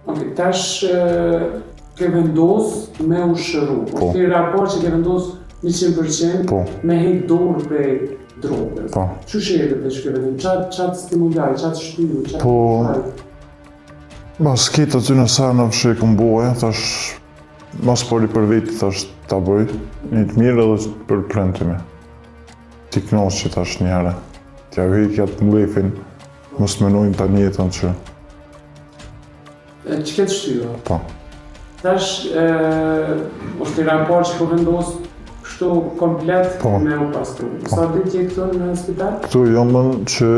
Okej, tash ke vendos me u shëru. Po. Është një raport që ke vendos 100% Po. me hek dorë prej drogës. Po. Çu shëhet të shkruaj vendim? Çat stimulaj, çat shtyu, çat. Po. Mas këtë aty në sa në fshë këm boje, thash, mas pari për veti, thash, ta bëj, një të mirë edhe për prentime. Ti knosh që thash njëre, t'ja vekja të mlefin, mos menojnë ta njetën që. Që këtë shtyja? Po. Tash, është një raport që po vendos kështu komplet Po. me u pastru. Sa ditë je këtu në spital? Këtu jomën që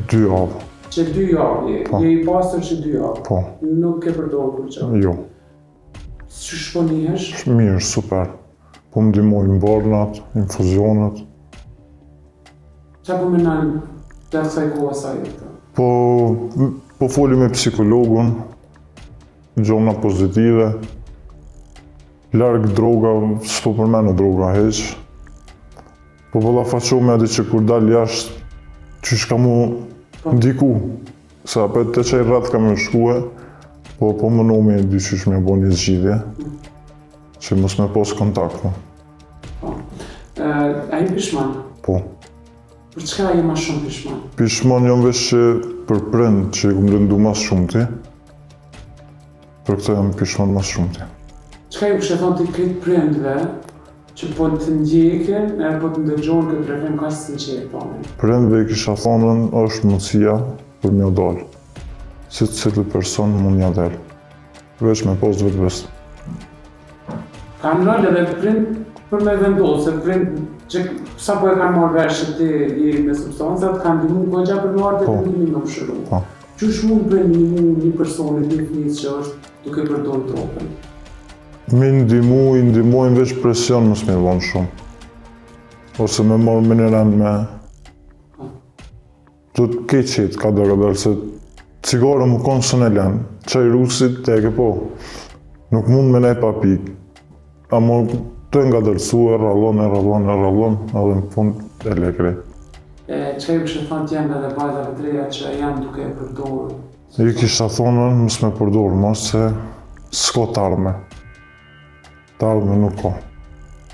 2 javë. Që 2 javë, Po. je i pastër që 2 javë. Po. Nuk ke përdorur kur që. Jo. Që shponihesh? Mirë, super. Po më ndihmojnë bornat, infuzionet. Qa po menojnë të asaj koha sa jetë? Po foli me psikologun, gjona pozitive, larg droga, s'po përmenu droga heq. Po ballafaqo me atë që kur dal jashtë, qysh ka mu ndiku. Sa apet të qaj rrath ka me shkue, po më nomi e dy qysh me bo një zgjidhje, që mos me pos kontaktu. A i pishman? Po. Për çka je ma shumë pishman? Pishman jam veç që për prind që i kum rëndu mas shumëti, për këtë jam pishman mas shumëti. Çka ju kështë thonë të këtë prindve që po të ndjekin e po të ndëgjohen këtë refren ka sinqert thonë? Prindve i kisha thonën është mundësia për mjë dalë. Si të cilë person mund mjë dalë. Veç me posë vetëves. Kanë rëllë edhe prind për me vendosë, se prind që sa po e kanë marrë vesh që ti je me substancat, kanë ndihmu goxha për me ardhe të ndihmi në mshëru. Po. Qysh mund për një personit, një fëmijës që është duke përdorur drogën? Mi i ndihmojnë veç presion mos me vonë shumë. Ose me marrë mineran me... Do të keqit ka dërë, se cigare më konë së në lenë, qaj rusit të e ke po. Nuk mund me nej pa pik. Amo të nga dërsu e rallon, edhe në fund e lekri. Që ju kështë thonë t'janë edhe vajzave të reja që janë duke e përdorur? I kisha thonën mos me përdorë, mos se s'ko t'arme. T'arme nuk ka.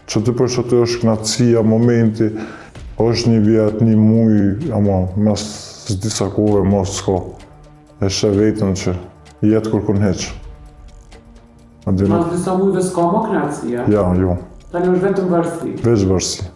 Që të për që të është knatësia, momenti, është një vjet, një muj, ama mes disa kohë mos s'ka. E shë vetën që jetë kur kun heq. Mas disa mujve s'ka më knatësia? Ja, jo. Tani është vetëm vërsi? Veç vërsi.